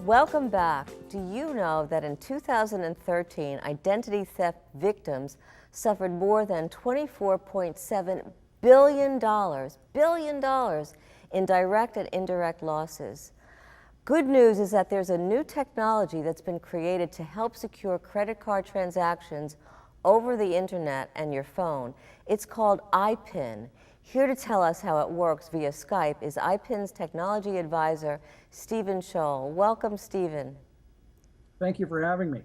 Welcome back. Do you know that in 2013, identity theft victims suffered more than $24.7 billion in direct and indirect losses? Good news is that there's a new technology that's been created to help secure credit card transactions over the internet and your phone. It's called iPin. Here to tell us how it works via Skype is iPin's technology advisor, Stephen Scholl. Welcome, Stephen. Thank you for having me.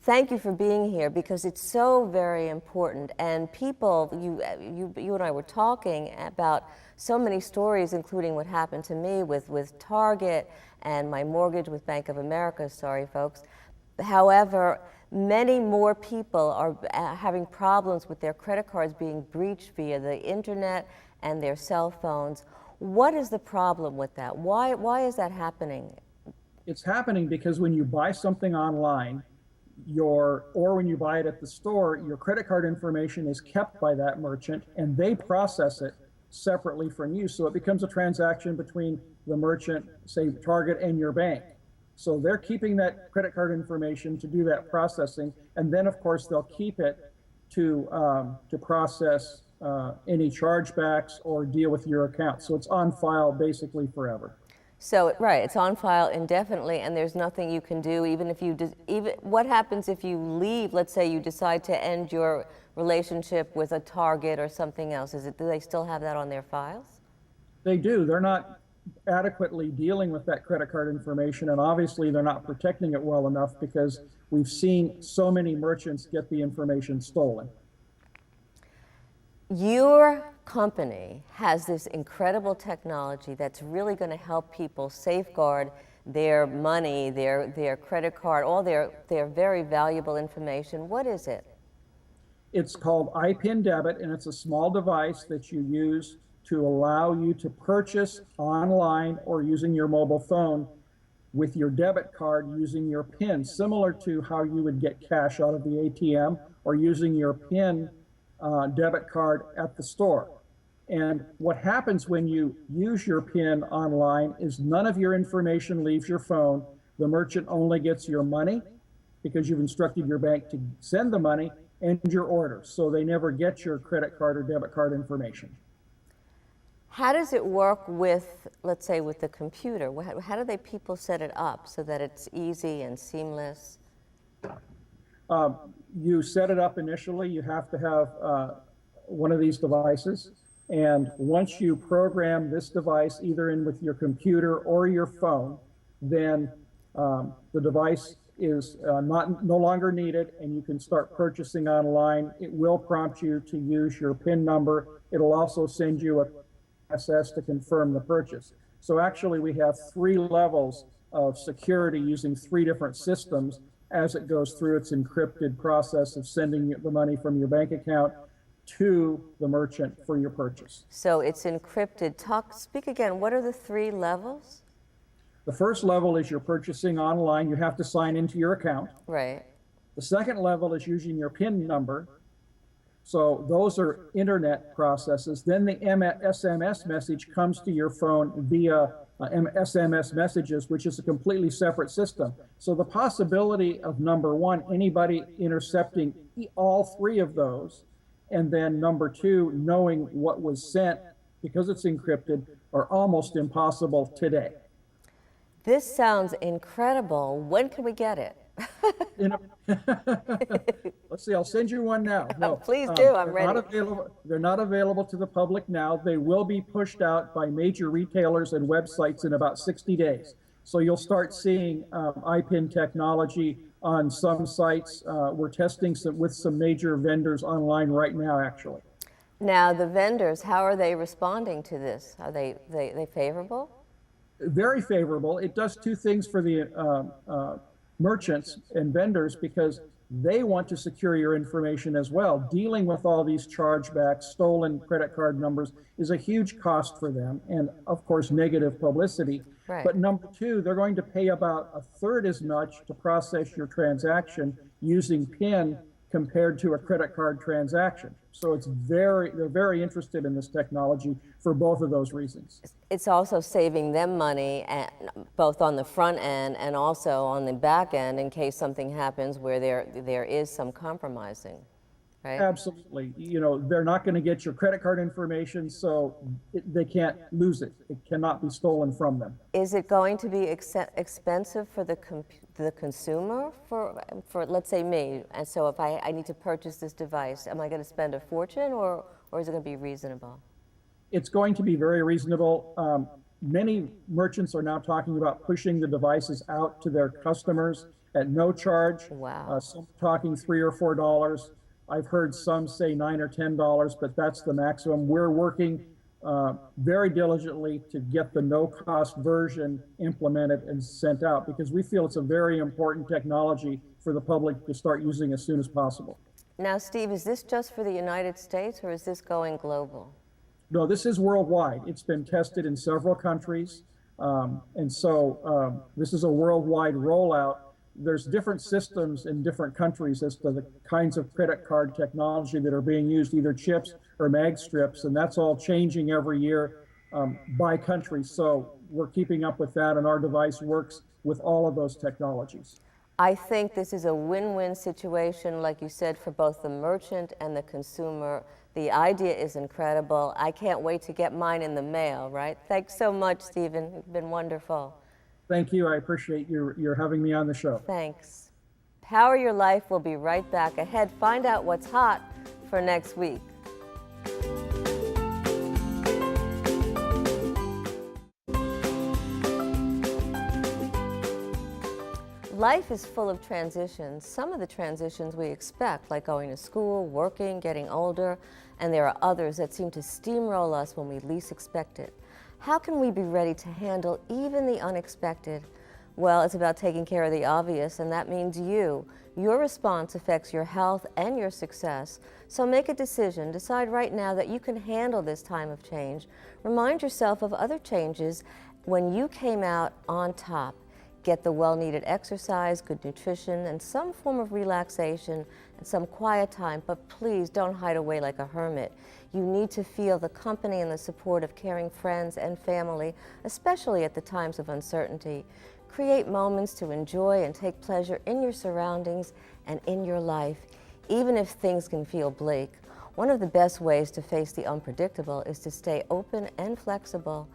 Thank you for being here because it's so very important. And people, you and I were talking about so many stories, including what happened to me with Target and my mortgage with Bank of America. Sorry, folks. However, many more people are having problems with their credit cards being breached via the internet and their cell phones. What is the problem with that? Why is that happening? It's happening because when you buy something online, or when you buy it at the store, your credit card information is kept by that merchant and they process it separately from you. So it becomes a transaction between the merchant, say Target, and your bank. So they're keeping that credit card information to do that processing, and then of course they'll keep it to process any chargebacks or deal with your account. So it's on file basically forever. So right, it's on file indefinitely, and there's nothing you can do. Even if you what happens if you leave? Let's say you decide to end your relationship with a Target or something else. Do they still have that on their files? They do. They're not adequately dealing with that credit card information, and obviously they're not protecting it well enough because we've seen so many merchants get the information stolen. Your company has this incredible technology that's really going to help people safeguard their money, their credit card, all their very valuable information. What is it? It's called iPin Debit, and it's a small device that you use to allow you to purchase online or using your mobile phone with your debit card using your PIN, similar to how you would get cash out of the ATM or using your PIN debit card at the store. And what happens when you use your PIN online is none of your information leaves your phone. The merchant only gets your money because you've instructed your bank to send the money and your order. So they never get your credit card or debit card information. How does it work with, let's say, with the computer? How do people set it up so that it's easy and seamless? You set it up initially. You have to have one of these devices. And once you program this device either in with your computer or your phone, then the device is no longer needed, and you can start purchasing online. It will prompt you to use your PIN number. It'll also send you a SS to confirm the purchase. So actually we have 3 levels of security using 3 different systems as it goes through its encrypted process of sending the money from your bank account to the merchant for your purchase. So it's encrypted. Speak again, what are the 3 levels? The first level is you're purchasing online. You have to sign into your account. Right. The second level is using your PIN number. So those are internet processes. Then the SMS message comes to your phone via SMS messages, which is a completely separate system. So the possibility of number 1, anybody intercepting all 3 of those, and then number 2, knowing what was sent because it's encrypted, are almost impossible today. This sounds incredible. When can we get it? Let's see, I'll send you one now. No, please do, I'm ready. They're not available to the public now. They will be pushed out by major retailers and websites in about 60 days. So you'll start seeing iPin technology on some sites. We're testing with some major vendors online right now, actually. Now, the vendors, how are they responding to this? Are they favorable? Very favorable. It does 2 things for the merchants and vendors because they want to secure your information as well. Dealing with all these chargebacks, stolen credit card numbers is a huge cost for them and, of course, negative publicity. Right. But number 2, they're going to pay about 1/3 as much to process your transaction using PIN compared to a credit card transaction. So they're very interested in this technology for both of those reasons. It's also saving them money, both on the front end and also on the back end, in case something happens where there is some compromising, right? Absolutely. You know, they're not going to get your credit card information, so they can't lose it. It cannot be stolen from them. Is it going to be expensive for the consumer, for let's say me, and so if I need to purchase this device, am I going to spend a fortune, or is it going to be reasonable? It's going to be very reasonable. Many merchants are now talking about pushing the devices out to their customers at no charge. Wow. Some talking $3 or $4. I've heard some say $9 or $10, but that's the maximum. We're working very diligently to get the no-cost version implemented and sent out, because we feel it's a very important technology for the public to start using as soon as possible. Now, Steve, is this just for the United States, or is this going global? No, this is worldwide. It's been tested in several countries. This is a worldwide rollout. There's different systems in different countries as to the kinds of credit card technology that are being used, either chips or mag strips, and that's all changing every year by country. So we're keeping up with that, and our device works with all of those technologies. I think this is a win-win situation, like you said, for both the merchant and the consumer. The idea is incredible. I can't wait to get mine in the mail, right? Thanks so much, Stephen. It's been wonderful. Thank you. I appreciate your having me on the show. Thanks. Power Your Life will be right back. Ahead, find out what's hot for next week. Life is full of transitions. Some of the transitions we expect, like going to school, working, getting older, and there are others that seem to steamroll us when we least expect it. How can we be ready to handle even the unexpected? Well, it's about taking care of the obvious, and that means you. Your response affects your health and your success. So make a decision. Decide right now that you can handle this time of change. Remind yourself of other changes when you came out on top. Get the well-needed exercise, good nutrition, and some form of relaxation and some quiet time, but please don't hide away like a hermit. You need to feel the company and the support of caring friends and family, especially at the times of uncertainty. Create moments to enjoy and take pleasure in your surroundings and in your life, even if things can feel bleak. One of the best ways to face the unpredictable is to stay open and flexible.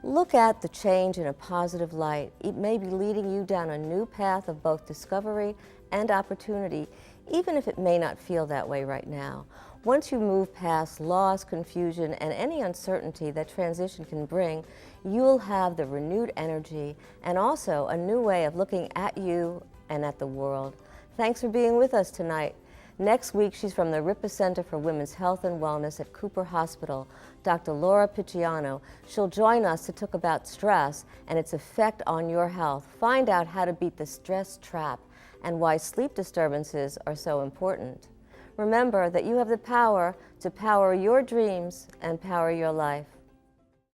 Look at the change in a positive light. It may be leading you down a new path of both discovery and opportunity, even if it may not feel that way right now. Once you move past loss, confusion, and any uncertainty that transition can bring, you'll have the renewed energy and also a new way of looking at you and at the world. Thanks for being with us tonight. Next week, she's from the Ripa Center for Women's Health and Wellness at Cooper Hospital, Dr. Laura Picciano. She'll join us to talk about stress and its effect on your health. Find out how to beat the stress trap and why sleep disturbances are so important. Remember that you have the power to power your dreams and power your life.